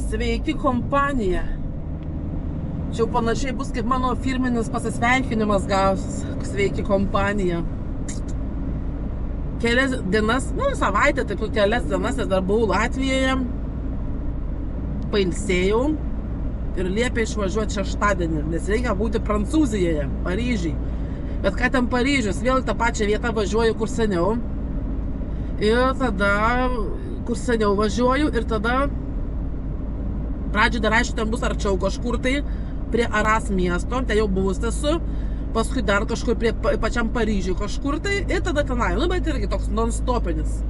Sveiki kompanija. Čia jau panašiai bus kaip mano firminis pasisveikinimas gausis. Sveiki kompanija. Kelias dienas, savaitę, taip kelias dienas, nes dar buvau Latvijoje. Pailsėjau ir liepė išvažiuoti šeštadienį, nes reikia būti Prancūzijoje, Paryžiui. Bet ką ten Paryžius, vėl tą pačią vietą važiuoju, kur seniau. Ir tada, kur seniau važiuoju, ir tada pradžiai dar aišku, ten bus arčiau kažkur tai prie Aras miesto, ten jau buvus esu, paskui dar kažkur prie pačiam Paryžiui kažkur tai, ir tada tenai, bet irgi toks non-stopinis.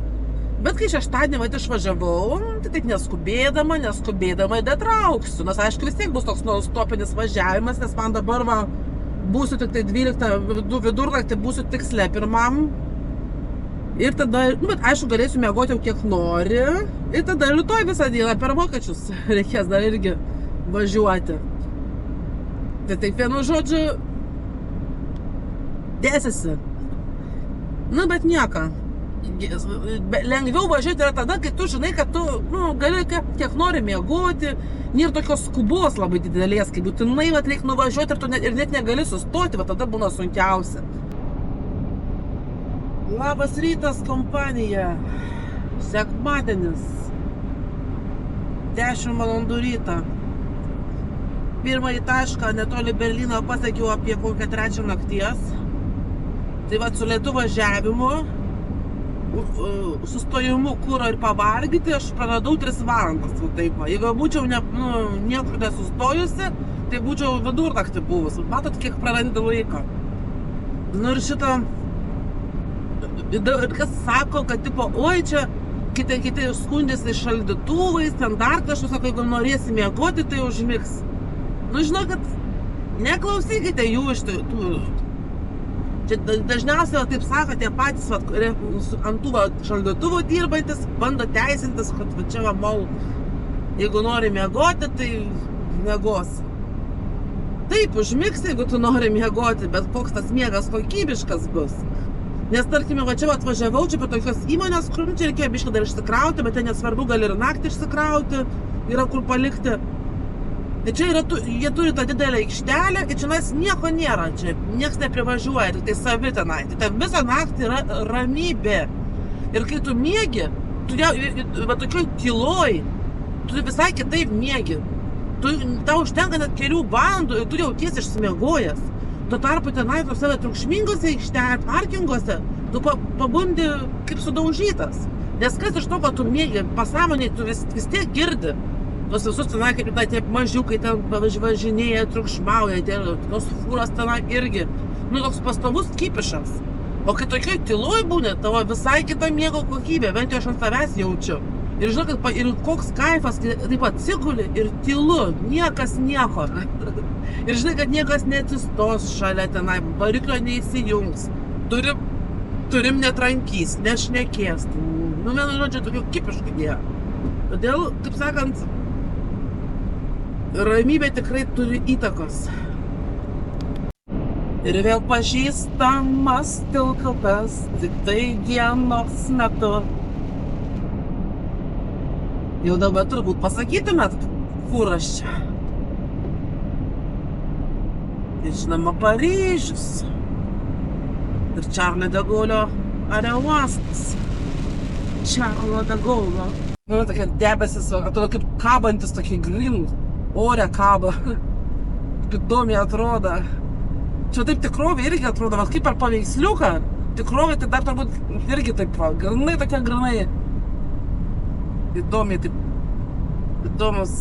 Bet kai šeštadienį išvažiavau, tai taip neskubėdama detrauksiu, nes aišku vis tiek bus toks non-stopinis važiavimas, nes man dabar būsiu tik tai 12 vidurnaktį, būsiu tiksle pirmam. Ir tada, bet aišku, galėsiu miegoti jau kiek nori. Ir tada rytoj visą dieną per vokiečius reikės dar irgi važiuoti. Tai taip vienu žodžiu dėsiasi. Bet nieko. Lengviau važiuoti yra tada, kai tu žinai, kad tu gali kiek nori miegoti. Nėra tokios skubos labai didelės, kai būtinai reikia nuvažiuoti ir net negali sustoti, tada būna sunkiausia. Labas rytas, kompanija. Sekmadienis. 10 valandų ryto. Pirmąjį tašką netoli Berlyno pasiekiau apie kokią 3 nakties. Tai su lėtu važiavimu, sustojimu kuro ir pavalgyti, aš praradau 3 valandas. Jeigu būčiau niekur nesustojusi, tai būčiau vidurnaktį buvus. Matot, kiek prarandi laiko. Ir šitą ir kas sako, kad oi čia kiti skundėsi šaldytuvais, ten dar kažkas, sako, jeigu norėsi miegoti, tai užmigs. Žinokit, neklausykite jų iš tų. Čia dažniausiai taip sako tie patys ant tų šaldytuvų dirbantis, bando teisintis, kad čia jeigu nori miegoti, tai miegosi. Taip, užmigsi, jeigu tu nori miegoti, bet koks tas miegas kokybiškas bus. Nes tarkime, čia atvažiavau, čia prie tokios įmonės, kur čia reikėjo biškį dar išsikrauti, bet ten nesvarbu, gali ir naktį išsikrauti, yra kur palikti. Tai čia yra, jie turi tą didelę aikštelę ir čia nieko nėra, čia nieks neprivažiuoja, tik tai savi tenai. Tai ten visą naktį yra ramybė. Ir kai tu miegi, tu jau, tokioj tyloj, tu visai kitaip miegi. Tau užtenka net kelių valandų ir tu jautiesi išsimiegojęs. Tuo tarpu tenai tose triukšmingose aikštelėse, parkinguose, tu pabundi kaip sudaužytas. Nes kas iš to, kad tu miegi, pasąmonėj tu vis tiek girdi. Tos visus tenai, kaip tie mažiukai ten važinėja, triukšmauja, tos fūros tenai irgi. Toks pastovus kipišas. O kai tokioj tyloj būni, tavo visai kita miego kokybė, bent jau aš ant savęs jaučiu. Ir žinokit, ir koks kaifas, kai taip atsiguli ir tylu, niekas nieko. Ir žinai, kad niekas neatsistos šalia tenai, variklio neįsijungs. Turim netrankys, nešnekės. Vienu žodžiu, tokių kipiškų jie. Todėl, taip sakant, ramybė tikrai turi įtakos. Ir vėl pažįstamas tiltukas, tik tai dienos metu. Jau dabar turbūt pasakytumėt, kur aš čia. Ir žinoma, Paryžius. Ir Charles de Gaulle aerouostas. Charles de Gaulle. Tokie debesis, atrodo kaip kabantis, tokie green, ore kaba. Įdomiai atrodo. Čia taip tikrovė irgi atrodo, kaip per paveiksliuką. Tikrovė tai dar turbūt irgi taip, granai tokie granai. Įdomiai, taip, įdomus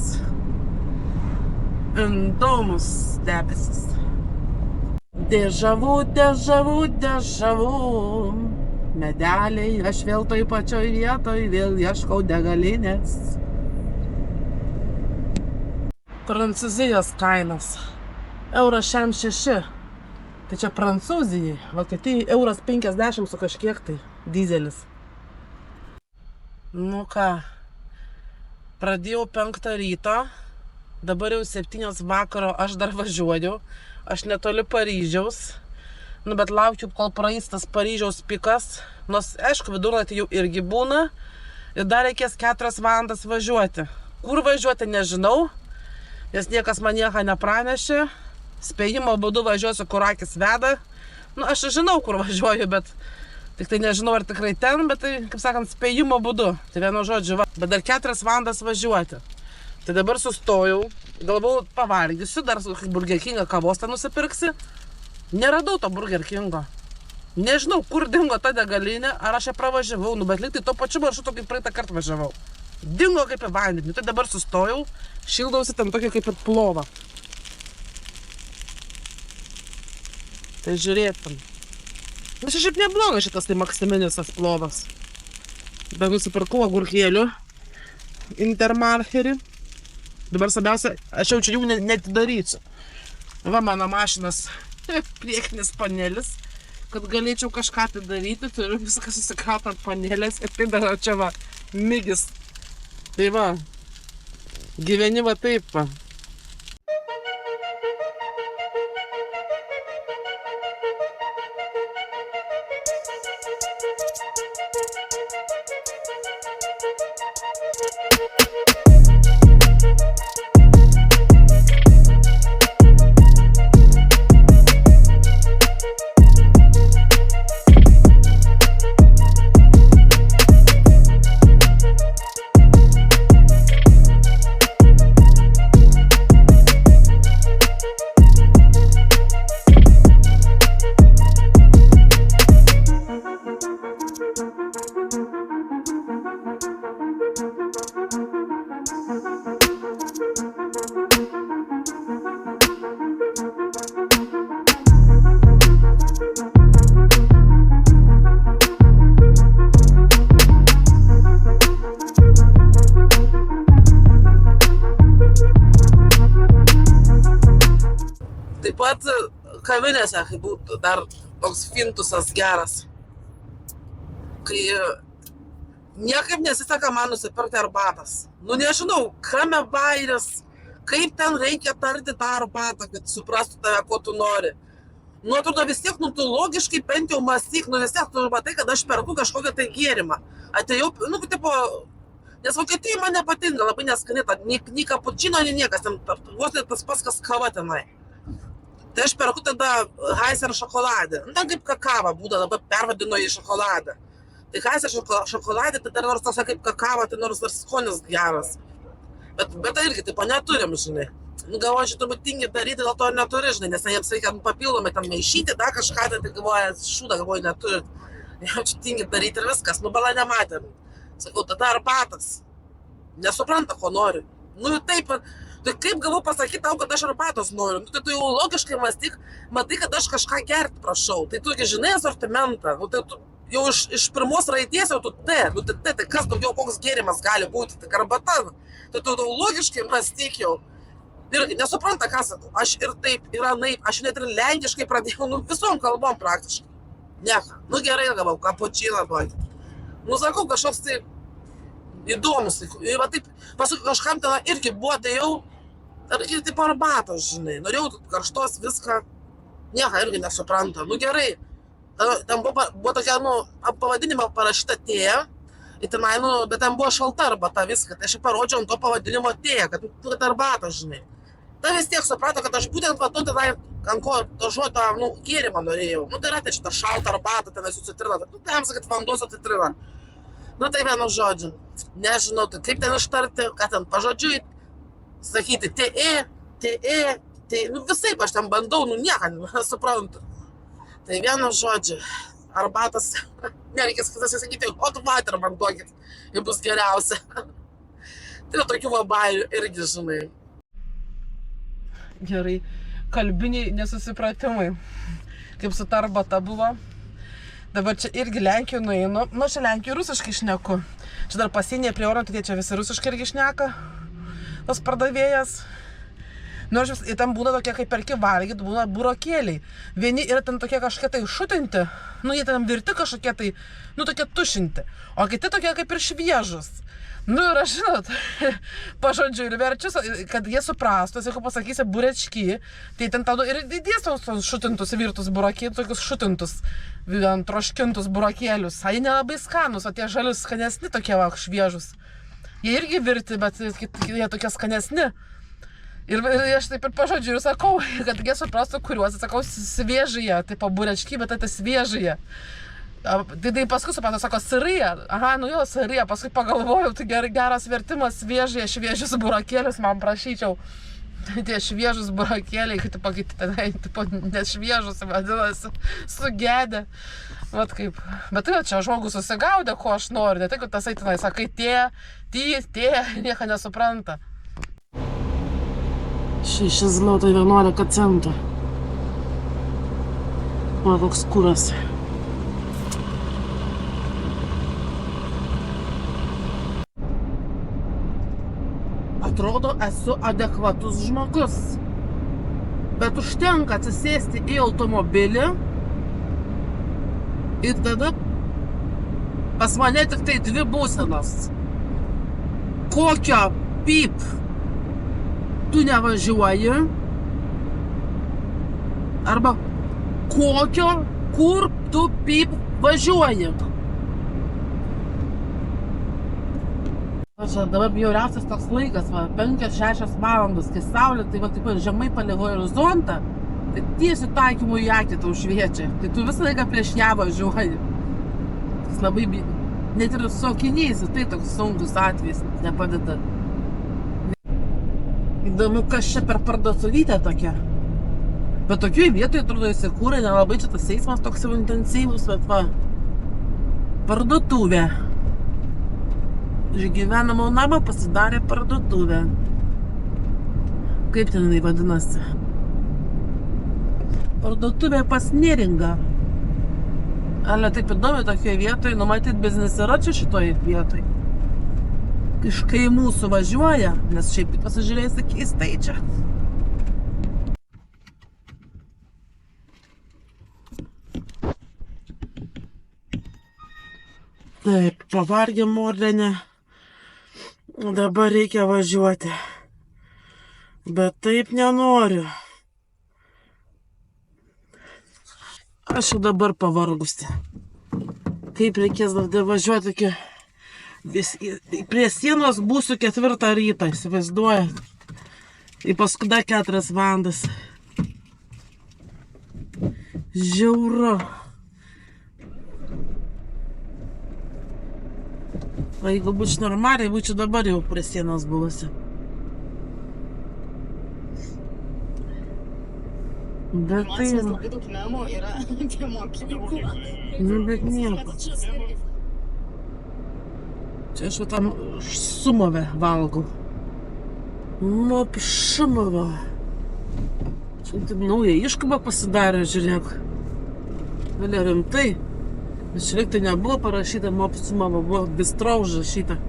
debesis. Dežavu, medeliai, aš vėl toj pačioj vietoj, vėl ieškau degalinės. Prancūzijos kainos. Euras 6. Tai čia Prancūzijai, Vokietijai euras 50 su kažkiek tai dizelis. Ką, pradėjau 5 ryto, dabar jau 7 vakaro, aš dar važiuoju, aš netoli Paryžiaus, bet laukiu, kol praeis tas Paryžiaus pikas, nors, aišku, vidurnaktį jau irgi būna, ir dar reikės 4 valandas važiuoti. Kur važiuoti nežinau, nes niekas man nieko nepranešė. Spėjimo būdu važiuosiu, kur akis veda. Nu, aš žinau, kur važiuoju, bet tik tai nežinau, ar tikrai ten, bet tai, kaip sakant, spėjimo būdu. Tai vienu žodžiu, va. Bet dar 4 valandas važiuoti. Tai dabar sustojau, galvojau, pavalgysiu, dar Burger Kingą kavos ten nusipirksi. Neradau to Burger Kingo. Nežinau, kur dingo ta degalinė, ar aš ją pravažiavau, nu, bet lyg tai to pačiu maršrutu, kaip praeitą kartą važiavau. Dingo kaip į vandenį. Tai dabar sustojau, šildausi ten tokia kaip ir plova. Tai žiūrėtum. Nu, šiaip neblogas šitas tai maksiminis tas plovas. Bet nusipirkau agurkėlių Intermarkerį. Dabar svarbiausia, aš jau čia jų netidarysiu. Va mano mašinas priekinis panelis. Kad galėčiau kažką tai daryti, turiu viską susikraut ant panelės ir tai dar čia va, migis. Tai va, gyveni va taip va. Taip pat kavinėse, kai būtų dar toks fintusas geras, kai niekaip nesiseka man nusipirkti arbatas. Nu nežinau, kame bairis, kaip ten reikia tarti tą arbatą, kad suprastų tave, ko tu nori. Nu atrodo vis tiek, nu tu logiškai bent jau mąstyk, nu vis tiek tu matai, kad aš perku kažkokią tai gėrimą. Atėjau, nu tipo, nes Vokietijai man nepatinka, labai neskanita, nei kapučino, nei niekas, ten vos net tas pats, kas kava tenai. Tai aš perku tada Heiser šokoladę. Na, kaip kakava būda, dabar pervadino į šokoladą. Tai Heiser šokoladė, tai dar nors tas kaip kakava, tai nors dar skonis geras. Bet irgi, taip, neturim, žinai. Nu, galvoju, aš turbūt tingi daryti, dėl to neturi, žinai, nes jiems reikia papildomai tam maišyti, dar kažką, tai galvoju, šūdą, galvoju, neturit. Jau čia tingi daryti ir viskas, nu, bala nematėm. Sakau, tada arbatas. Nesupranta, ko nori. Nu, taip, tai kaip gavau pasakyti tau, kad aš arbatos noriu? Nu, tai tu jau logiškai mąstyk, matai, kad aš kažką gerti prašau. Tai tu žinai asortimentą. Nu, tai tu jau iš pirmos raidės jau tu nu, tai kas daugiau, koks gėrimas gali būti, tai arbata. Tai tu logiškai mąstyk jau. Ir nesupranta, ką sakau. Aš ir taip, ir anaip, aš net ir lenkiškai pradėjau, nu, visom kalbom praktiškai. Nieka. Nu, gerai gavau, kapučiną duoti. Nu, sakau, kažkoks tai įdomus. Ir va taip, paskui kažkam ten irgi buvo, tai jau ir taip arbatos, žinai. Norėjau karštos viską, nieko irgi nesupranta. Nu gerai, ten buvo tokia, nu, pavadinimą parašyta tėja, tenai, nu, bet ten buvo šalta arbata viską. Tai aš parodžiau ant to pavadinimo tėja, kad arbata, žinai. Tai vis tiek suprato, kad aš būtent va, nu, tenai, ant ko to žodžio, nu, gėrimą norėjau. Nu, tai yra tai šitą šaltą arbatą, tenai su citrina. Nu, tai jam sakyt, vanduo su citrina. Nu, tai vienu žodžiu. Nežinau, tai kaip ten ištarti, ką ten pažodžiui sakyti, nu visaip aš ten bandau, nu nieką nesuprantu. Tai vienu žodžiu, arbatas, nereikės sakyti, hot water man duokit, ir bus geriausia. Tai yra tokių vabailių irgi, žinai. Gerai, kalbiniai nesusipratimai, kaip su ta arbata buvo. Dabar čia irgi Lenkijų nueinu, nu čia Lenkijų rusiškai šneku. Čia dar pasienyje prie oro, tai čia visi rusiškai irgi šneka. Tas pardavėjas. Nu, ir ten būna tokie, kaip perki valgyti, būna burokėliai. Vieni yra ten tokie kažkokie tai šutinti, nu jie ten virti kažkokie tai, nu tokie tušinti. O kiti tokie kaip ir šviežus. Nu ir aš, žinot, pažodžiu ir verčiu, kad jie suprastų, jeigu pasakysi burečki, tai ten tau ir įdės tos šutintus virtus burokėlius, tokius šutintus, troškintus burokėlius. Jie nelabai skanus, o tie žalius skanesni tokie va, šviežus. Jie irgi virti, bet jie tokie skanesni. Ir aš taip ir pažodžiu ir sakau, kad jie suprastų, kuriuos, sakau, sviežyje, taip burečki, bet tai sviežyje. Tai paskui supratau, sako, sirija. Aha, nu jo, sirija. Paskui pagalvojau, tai geras vertimas sviežyje, šviežius burakėlius, man prašyčiau. Tie šviežus burakėliai, kai tu pakiti tenai, nešviežus, vadinasi, sugedė. Vat kaip. Bet tai čia žmogus susigaudė, ko aš noriu, ne tai, kad tas eitinai sakai, tie, nieko nesupranta. 6 zlotai 11 centų. O, koks kuras. Atrodo, esu adekvatus žmogus. Bet užtenka atsisėsti į automobilį ir tada pas mane tik tai 2 būsenos. Kokio pip tu nevažiuoji, arba kur tu pip važiuoji. Dabar bjauriausias toks laikas, 5-6 valandos, kai saulė, tai taip žemai palei horizontą, tai tiesiu taikymu į akį tau šviečia, tai tu visą laiką prieš ją važiuoji. Tas labai, net ir su akiniais, tai toks sunkus atvejis, nepadeda. Įdomu, kas čia per parduotuvytę tokia. Bet tokioj vietoje, atrodo, įsikūrė, nelabai čia tas eismas toks jau intensyvus, bet va, parduotuvė. Iš gyvenamo namo pasidarė parduotuvė. Kaip ten jinai vadinasi? Parduotuvė pas Neringą. Ale taip įdomi tokioje vietoje, numatyt biznis yra čia šitoje vietoje. Iš kaimų suvažiuoja, nes šiaip pasižiūrėsi keistai čia. Taip, pavargė Mordenė. Dabar reikia važiuoti. Bet taip nenoriu. Aš jau dabar pavargusi. Kaip reikės dar važiuoti iki... Prie sienos būsiu 4 ryto, įsivaizduojat. Ir paskui dar 4 valandas. Žiauru. O jeigu būčiau normaliai, būčiau dabar jau prie sienos buvusi. Bet tai... Labai daug memų yra apie mokyklą. Nu, bet nieko. Čia aš tam Šumovę valgau. Nu, Šumovą. Čia taip nauja iškaba pasidarė, žiūrėk. Vėliau rimtai. Bet čia tai nebuvo parašyta Šumovą, buvo bistro užrašyta.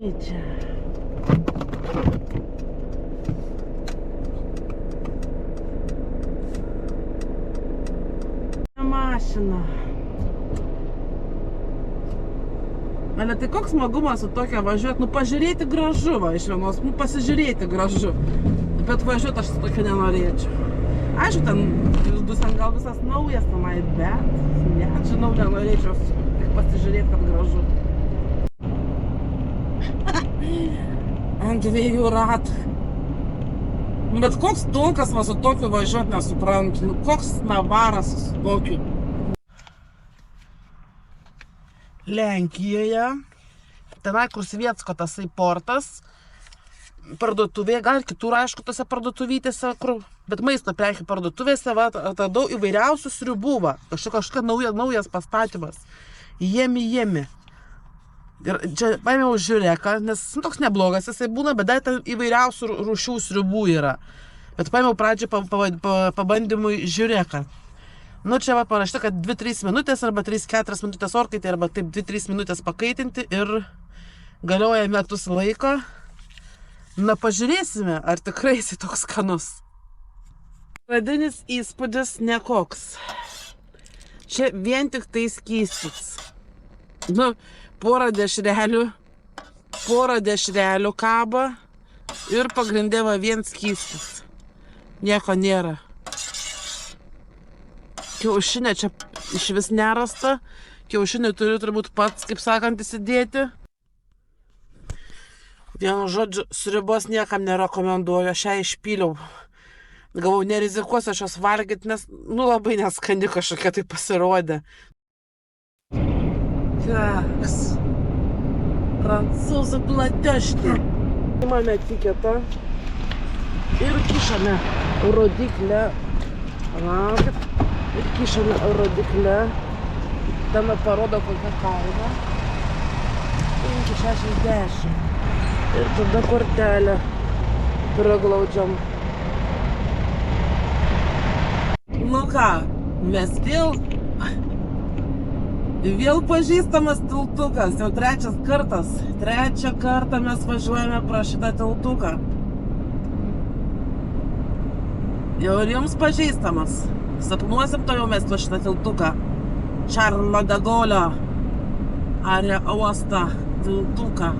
Čia. Mašina. Ale tai koks smagumas su tokia važiuoti, pažiūrėti gražu, iš vienos, pasižiūrėti gražu. Bet važiuoti aš su tokia nenorėčiau. Aišku, ten bus ten gal visas naujas tenai, bet nežinau, nenorėčiau tik pasižiūrėti, kad gražu. Ant 2 ratų. Bet koks tolkas man su tokiu važiuoti nesuprantu. Koks navaras su tokiu. Lenkijoje, tenai, kur Svietsko tasai portas, parduotuvė, gal kitur, aišku, tose parduotuvytėse, bet maisto prekių parduotuvėse, atradau įvairiausių sriubų, kažkokia naujas pastatymas. Jemi. Ir čia paėmiau žiūrėką, nes toks neblogas jisai būna, bet dar ten įvairiausių rūšių sriubų yra. Bet paėmiau pradžią pabandymui žiūrėką. Nu, čia va parašta, kad 2-3 minutės arba 3-4 minutės orkaitė, arba taip 2-3 minutės pakaitinti ir galioja metus laiko. Na, pažiūrėsime, ar tikrai jisai toks skanus. Pradinis įspūdis nekoks. Čia vien tik tai skystis. Nu, porą dešrelių kaba ir pagrindė va vien skystis. Nieko nėra. Kiaušinė čia iš vis nerasta. Kiaušinį turiu turbūt pats, kaip sakant, įsidėti. Vienu žodžiu, sriubos niekam nerekomenduoju. Aš ją išpyliau. Gavau, nerizikuosiu aš jos valgyti, nes, labai neskani kažkokia tai pasirodė. Kaks. Prancūzų platešti. Imame etiketą ir kišame rodiklę. Laukit. Ir kišame rodiklę. Ten parodo kokią kainą. 5,60. Ir tada kortelę priglaudžiam. Nu ką, mes vėl pažįstamas tiltukas. Jau trečias kartas. Trečią kartą mes važiuojame pro šitą tiltuką. Jau ir jums pažįstamas. Sapnuosim to jau mes po šitą tiltuką. Charles de Gaulle aro uostą tiltuką.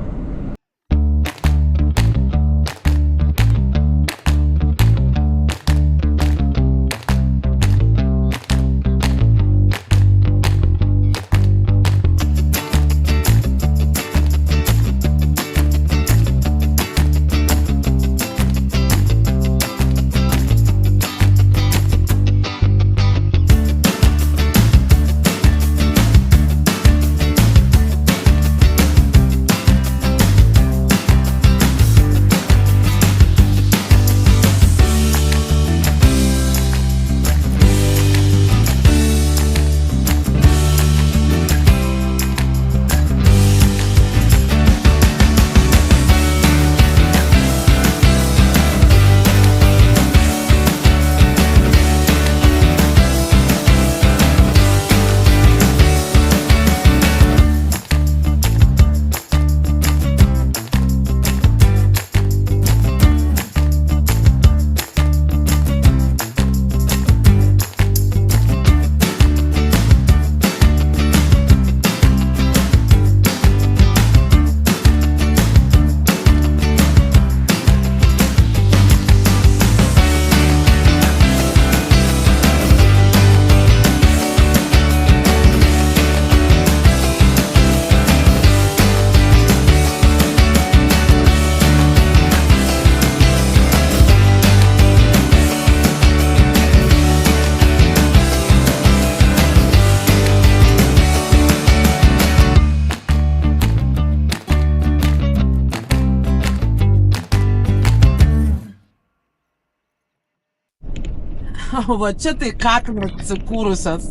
Va čia tai kapinės atsikūrusios.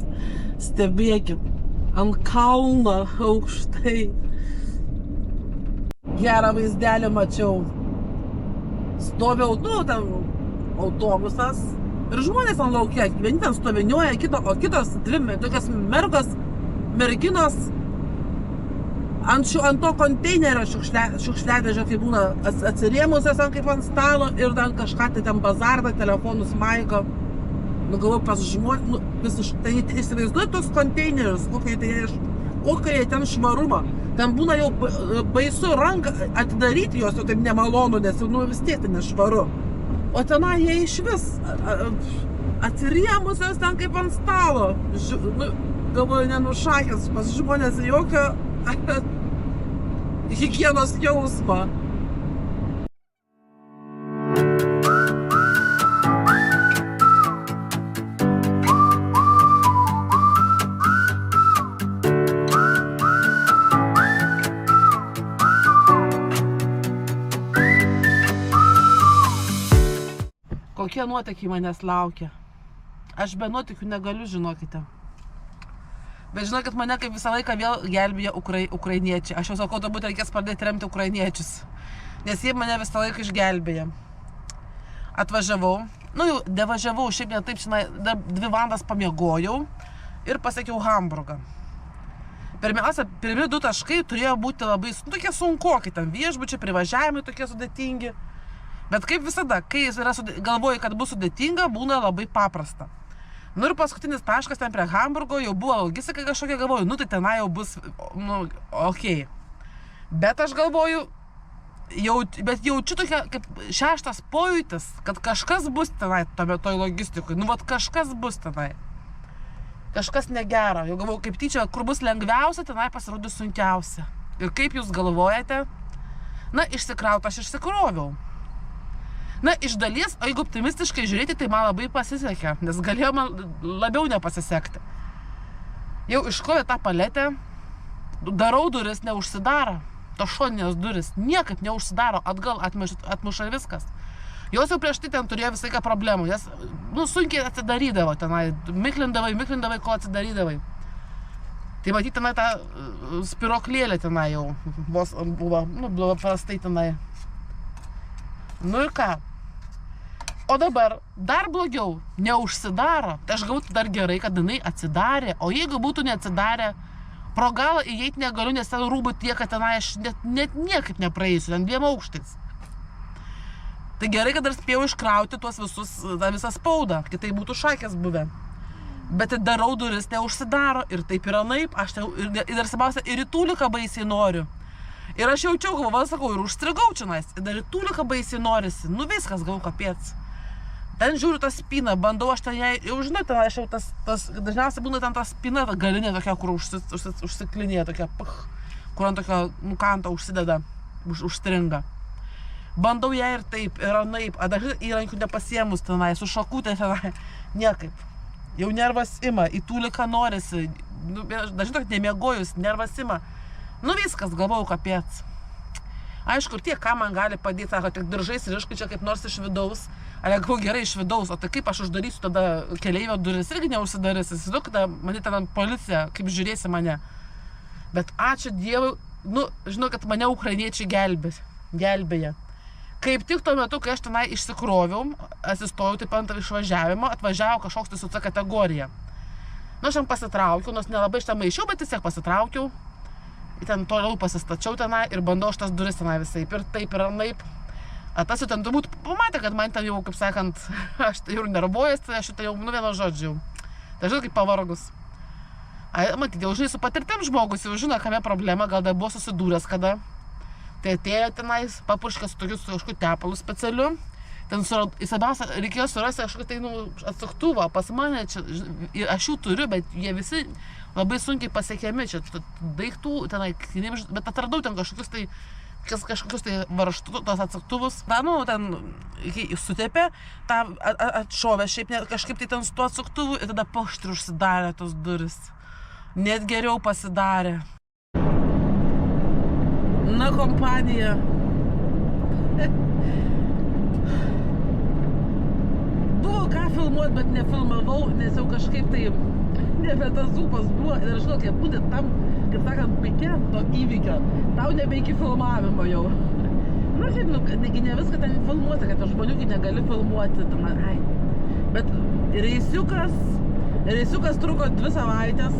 Stebėkit. Ant kalno aukštai. Gerą vaizdelį mačiau. Stoviau, ten autobusas. Ir žmonės ant laukia. Vieni ten stovinioja, o kitos dvi tokios merginos ant to konteinerio šiukšliadėžio, kai būna atsirėmusios ant kaip ant stalo ir ten kažką tai ten bazardą, telefonus maigo. Nu, galvoju, pas žmonės, tai įsivaizduoju tos konteinerius, kokie jie ten švarumą. Ten būna jau baisu ranką atidaryti juos, jau taip nemalonu, nes jau vis tiek tai nešvaru. O tenai jie iš vis atsirėmusios ten kaip ant stalo. Galvoju, nenušakęs, pas žmonės jokio higienos jausmo. Kokie nuotykiai manęs laukia. Aš be nuotykių negaliu, žinokite. Bet žinokit, mane kaip visą laiką vėl gelbėja ukrainiečiai. Aš jau sakau, turbūt reikės pradėti remti ukrainiečius. Nes jie mane visą laiką išgelbėja. Atvažiavau. Nu jau devažiavau, šiaip ne taip, dar 2 valandas pamiegojau ir pasiekiau Hamburgą. Pirmiausia, pirmi 2 taškai turėjo būti labai tokie sunkoki, ten viešbučiai, privažiavimai tokie sudėtingi. Bet kaip visada, kai galvoji, kad bus sudėtinga, būna labai paprasta. Nu ir paskutinis taškas ten prie Hamburgo, jau buvo logistika kažkokia, galvoju, nu tai tenai jau bus, okei. Bet aš galvoju, bet jaučiu tokia kaip 6. pojūtis, kad kažkas bus tenai toj logistikui, nu vat kažkas bus tenai. Kažkas negera, jau galvoju, kaip tyčia, kur bus lengviausia, tenai pasirodys sunkiausia. Ir kaip jūs galvojate? Na, išsikrauti aš išsikroviau. Na, iš dalies, o jeigu optimistiškai žiūrėti, tai man labai pasisekė, nes galėjo man labiau nepasisekti. Jau iškrovė tą paletę, darau duris, neužsidaro. To šoninės duris niekaip neužsidaro, atgal atmuša viskas. Jos jau prieš tai ten turėjo visą laiką problemų, jas, sunkiai atsidarydavo tenai, miklindavai, kol atsidarydavai. Tai matyti tenai tą spiroklėlę tenai jau buvo prastai tenai. Nu ir ką? O dabar dar blogiau, neužsidaro. Tai aš galvoju dar gerai, kad jinai atsidarė. O jeigu būtų neatsidarę, pro galą įeiti negaliu, nes ten rūbų tiek, kad tenai aš net niekaip nepraeisiu, ten 2 aukštais. Tai gerai, kad dar spėjau iškrauti tuos visą spaudą, kitai būtų šakės buvę. Bet darau duris, neužsidaro ir taip yra naip, aš ir dar svarbiausia, ir į tūliką baisiai noriu. Ir aš jaučiau, sakau, ir užstrigau čionais, ir dar į tūliką baisiai norisi, nu viskas, galvoju, kapiec. Ten žiūriu tą spyną, bandau aš ten jai, jau žinau, ten aš jau dažniausiai būna ten ta spyna, ta galinė tokia, kur užsiklinėja tokia, kur ant tokio kanto užsideda, užstringa. Bandau ją ir taip, ir anaip, dažnai įrankių nepasiemus tenai, su šakutė tenai, niekaip. Jau nervas ima, į tūliką norisi, dažnai tokia nemiegojus, nervas ima. Nu viskas, galvojau, kapiec. Aišku, tie, ką man gali padėti, sako, tik diržais ir iškai čia kaip nors iš vidaus. Ar jeigu gerai iš vidaus, o tai kaip aš uždarysiu tada keleivio duris, irgi neužsidarys. Įsivaizduok, tada mane ten policija, kaip žiūrėsi mane. Bet ačiū Dievui, žinau, kad mane ukrainiečiai gelbėja. Kaip tik tuo metu, kai aš tenai išsikroviau, atsistojau taip ant išvažiavimo, atvažiavo kažkoks tai su C kategorija. Aš ten pasitraukiau, nors nelabai aš ten maišiau, bet vis tiek pasitraukiau. Ten toliau pasistačiau tenai ir bandau šitas duris tenai visai. Ir taip ir anaip. Tas jau ten turbūt pamatė, kad man ten jau, kaip sakant, aš tai jau nervuojas, tai aš tai jau, vieno žodžiu. Tai žinau, kaip pavargus. Matyti, jau žinai, su patirtim žmogus jau žino, kame problema, gal dar buvo susidūręs kada. Tai atėjo tenais, papurškė su tokiu kažkokiu tepalu specialiu. Ten įsabiausia, reikėjo surasti kažkokį tai atsuktuvą. Pas mane čia, aš jų turiu, bet jie visi labai sunkiai pasiekiami čia daiktų, tenai, bet atradau ten kažkokius tai varžtus, tos atsuktuvus. Ten sutepė, tą atšovė šiaip kažkaip tai ten su tuo atsuktuvu ir tada paštri užsidarė tos duris. Net geriau pasidarė. Na, kompanija. Buvo ką filmuoti, bet nefilmavau, nes jau kažkaip tai nebe tas ūpas buvo. Ir žinau, kaip būtent tam, kaip sakant, pike to įvykio, tau nebe iki filmavimo jau. Na, kaip, negi ne viską ten filmuoti, kad žmonių negali filmuoti. Bet reisiukas truko 2 savaitės.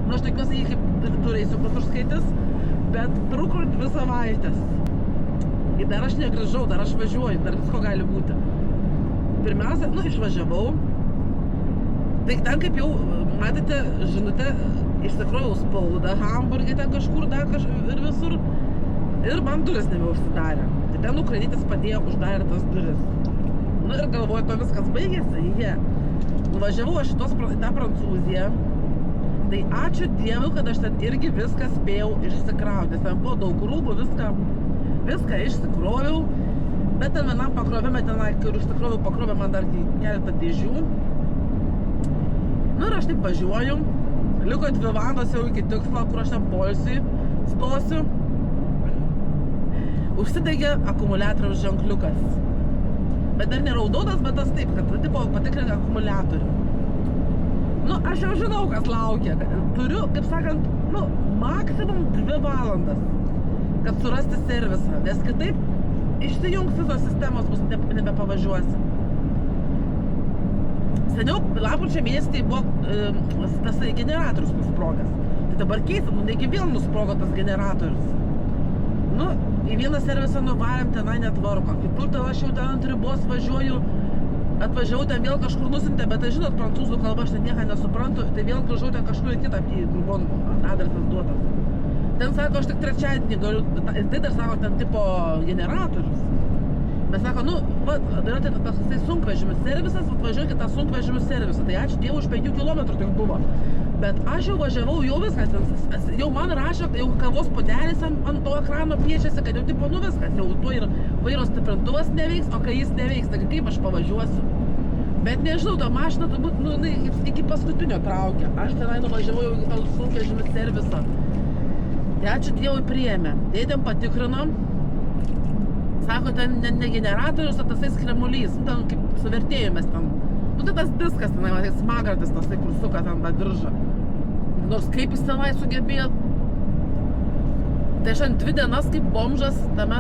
Nu, aš tikiuosi, jį kaip tu reisiukus užskaitys. Bet truko 2 savaitės. Ir dar aš negrįžau, dar aš važiuoju, dar visko gali būti. Pirmiausia, išvažiavau. Tai ten, kaip jau matėte, žinutę, išsikrovau spaudą Hamburge, ten kažkur, ir visur. Ir man duris nebeužsidarė. Tai ten ukrainietis padėjo uždarė tas duris. Ir galvoju, to viskas baigėsi, Nuvažiavau aš į tą Prancūziją. Tai ačiū Dievui, kad aš ten irgi viską spėjau išsikrauti. Ten buvo daug rūbų, viską išsikroviau. Bet ten vienam pakrovime, kur išsikroviau, pakrovė man dar keletą dėžių. Ir aš taip važiuoju. Liko 2 valandos jau iki tikslo, kur aš ten poilsiui stosiu. Užsidegė akumuliatoriaus ženkliukas. Bet dar neraudonas, bet tas taip, kad tipo patikrinti akumuliatorių. Aš jau žinau, kas laukia. Turiu, kaip sakant, maksimum 2 valandas, kad surasti servisą. Nes kitaip išsijungs visos sistemos, bus nebepavažiuosi. Seniau, lapkričio mėnesį buvo tas generatorius nusprogęs. Tai dabar keisim, negi vėl nusprogo tas generatorius. Į vieną servisą nuvarėm, tenai netvarko. Kitur ten aš jau ten ant ribos važiuoju, atvažiavau ten vėl kažkur nusintė, bet tai žinot, prancūzų kalba aš ten nieką nesuprantu, tai vėl grįžau ten kažkur į kitą, buvo adresas duotas. Ten sako, aš tik trečiadienį galiu, ir tai dar sako, ten tipo generatorius. Bet sako, yra tas sunkvežimių servisas, atvažiuokit tą sunkvežimių servisą, tai ačiū Dievui už 5 kilometrų tik buvo. Bet aš jau važiavau, jau viskas, jau man rašė, jau kavos puodelis ant to ekrano piešiasi, kad jau tipo viskas, jau tuo ir vairo stiprintuvas neveiks, o kai jis neveiks, tai kaip aš pavažiuosiu. Bet nežinau, ta mašina turbūt iki paskutinio traukia. Aš tenai nuvažiavau jau į sunkvežimių servisą. Tai ačiū Dievui priėmė. Dėdėm patikrinom. Sako, ten ne generatorius, o tasai skremulys. Ten kaip suvertėjomės ten. Tai tas diskas tenai, tai smagartis tasai, kur suka ten tą diržą. Nors kaip jis tenai sugebėjo. Tai aš ant 2 dienas kaip bomžas tame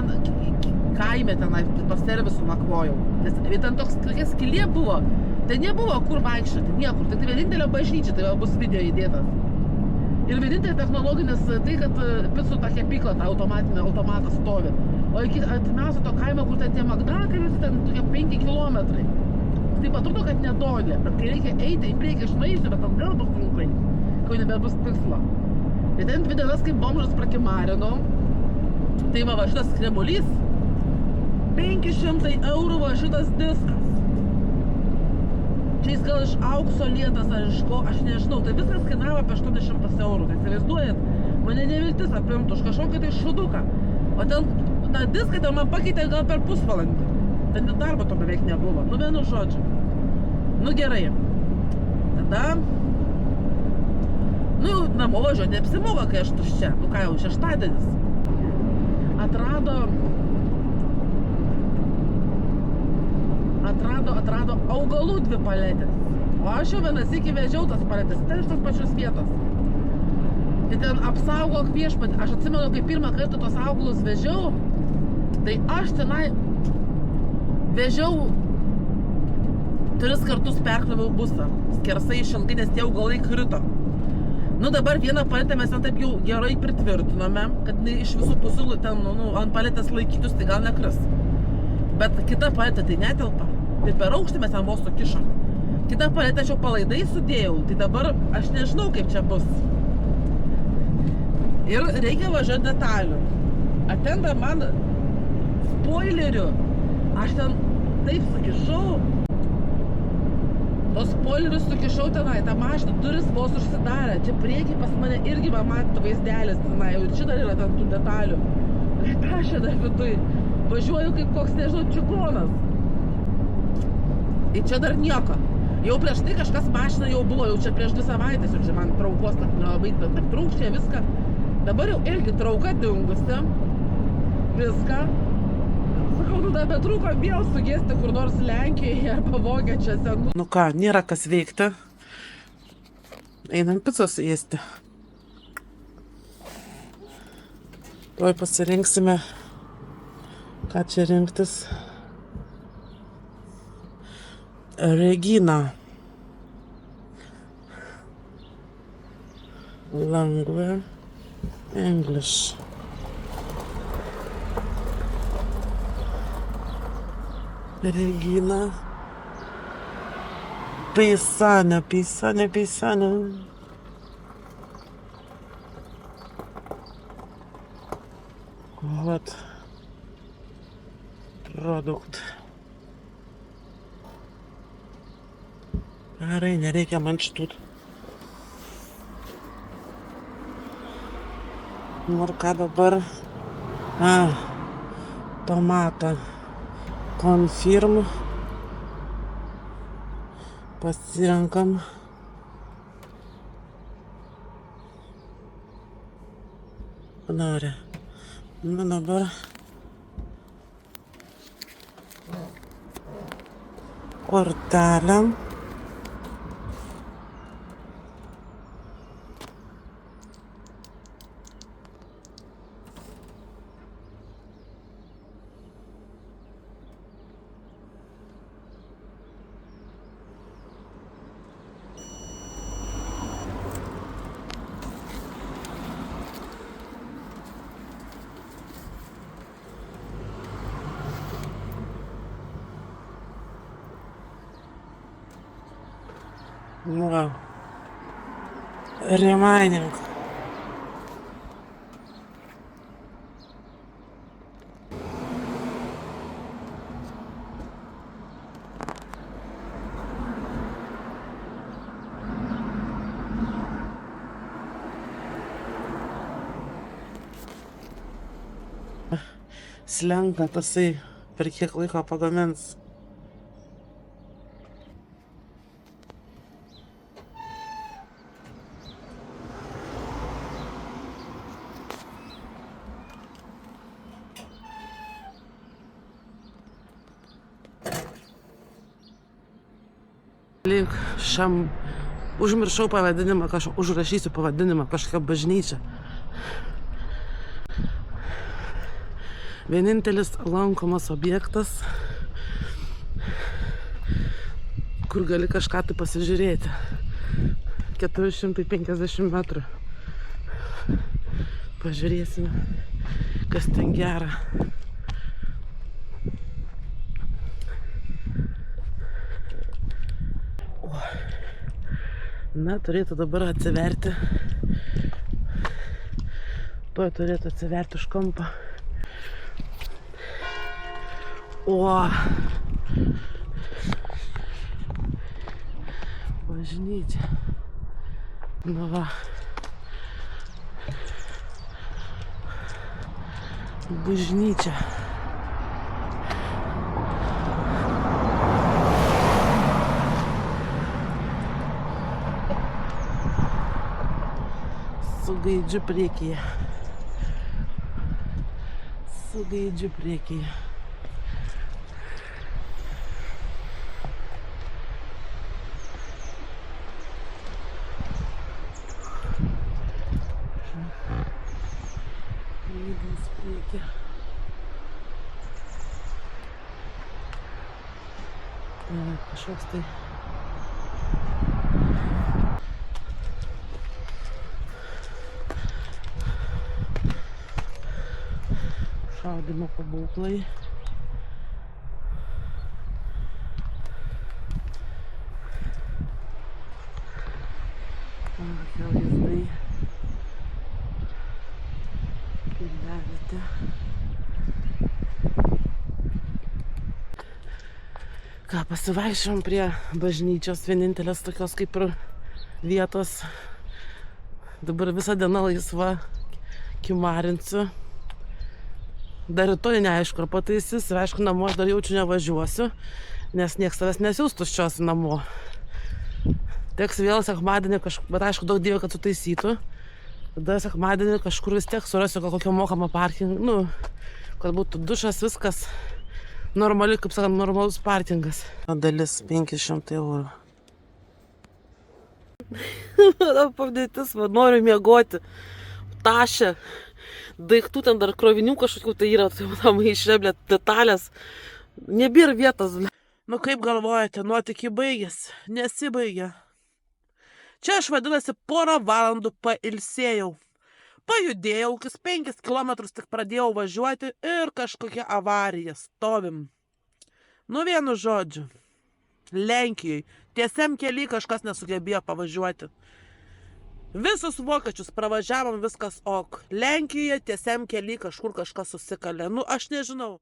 kaime tenai to servisu nakvojau. Nes ten tokia skylė buvo. Tai nebuvo kur vaikščioti, niekur. Tai vienintelė bažnyčia, tai bus video įdėtas. Ir vienintelė technologinis tai, kad picų tą kepyklą, tą automatą stovi. O iki artimiausio to kaimo, kur ten tie Magdakai, ten tokie 5 kilometrai. Taip atrodo, kad nedolė, bet kai reikia eiti į priekį, aš nueisiu, bet atgal bus trumpai, kai nebebus tikslo. Tai ten 2 dienas kaip bomžas prakimarino. Tai va šitas skremulys, 500 eurų va šitas diskas. Čia jis gal iš aukso lietas ar iš ko, aš nežinau. Tai viskas kainavo apie 800 eurų. Tai įsivaizduojat, mane neviltis apimtų už kažkokį tai šuduką. O ten tą diską ten man pakeitė gal per pusvalandį. Ten darbo to beveik nebuvo. Vienu žodžiu. Gerai. Tada... jau namo važiuoti neapsimoka, kai aš tuščia. Ką jau, šeštadienis. Atrado augalų 2 paletės. O aš jau vienas iki vežiau tas paletės. Ten iš tos pačios vietos. Tai ten apsaugok viešpatį. Aš atsimenu, kai pirmą kartą tos augalus vežiau, tai aš tenai vežiau 3 kartus perkroviau busą. Skersai išilgai, nes tie augalai krito. Dabar vieną paletę mes ten taip jau gerai pritvirtinome, kad iš visų pusių ten, ant paletės laikytus, tai gal nekris. Bet kita paletė tai netelpa. Tai per aukštį mes ten vos sukišom. Kita paletę aš jau palaidai sudėjau, tai dabar aš nežinau, kaip čia bus. Ir reikia važiuoti detalių. Atenda man spoilerių. Aš ten taip sukišau. Tos spoilerius sukišau tenai, tą mašiną, duris vos užsidarė. Čia priekį pas mane irgi matytų vaizdelis tenai, ir čia dar yra ten tų detalių. Ką aš čia dar viduj? Važiuoju kaip koks, nežinau, čigonas. Ir čia dar nieko. Jau prieš tai kažkas mašina jau buvo, jau čia prieš 2 savaitės, jau čia man traukos, kad nelabai taip traukščia viską. Dabar jau irgi trauka dingusi. Viską. Sakau, bet trūko vėl sugesti kur nors Lenkijoje arba Vokiečiuose. Ką, nėra kas veikti. Einam picos ėsti. Tuoj pasirinksime, ką čia rinktis. Regina. Language. English. Regina. Peisanė. Вот. Produkt. Gerai, nereikia man šitut. Ir ką dabar? Tomatą. Confirm. Pasirenkam. Nori. Nu dabar. Kortelę. Nu, remaining. Slenka tasai, per kiek laiko pagamins. Šiam užmiršau pavadinimą, užrašysiu pavadinimą, kažkokia bažnyčia. Vienintelis lankomas objektas, kur gali kažką tai pasižiūrėti. 450 metrų. Pažiūrėsime, kas ten gera. Na, turėtų dabar atsiverti. Tuoj turėtų atsiverti už kampą. O! Bažnyčia. Nu va. Bažnyčia. Su gaidžiu priekyje. Gaidys priekyje. Kažkoks tai šaudymo pabūklai. Vaizdai. Kirliavietė. Ką, pasivaikščiom prie bažnyčios, vienintelės tokios kaip ir vietos. Dabar visą dieną laisva, kimarinsiu. Dar rytoj neaišku, ar pataisys, ir aišku, namo aš dar jaučiu nevažiuosiu, nes nieks savęs nesiūs tuščios namo. Teks vėl sekmadienį bet aišku, daug dievų, kad sutaisytų. Tada sekmadienį kažkur vis tiek surasiu gal kokią mokamą parkingą, nu, kad būtų dušas, viskas normali, kaip sakant, normalus parkingas. Dalis 500 eurų. Pavdėtis, noriu miegoti. Tašė. Daiktų ten dar krovinių kažkokių tai yra, tai tam išreblė detalės. Nebėra vietos. Nu kaip galvojate, nuotykiai baigėsi? Nesibaigė. Čia aš vadinasi porą valandų pailsėjau. Pajudėjau, 5 kilometrus tik pradėjau važiuoti ir kažkokia avarija. Stovim. Nu, vienu žodžiu. Lenkijai. Tiesiam keliai kažkas nesugebėjo pavažiuoti. Visus vokiečius pravažiavom, viskas ok. Lenkijoje tiesiam keliai kažkur kažkas susikalė. Nu, aš nežinau.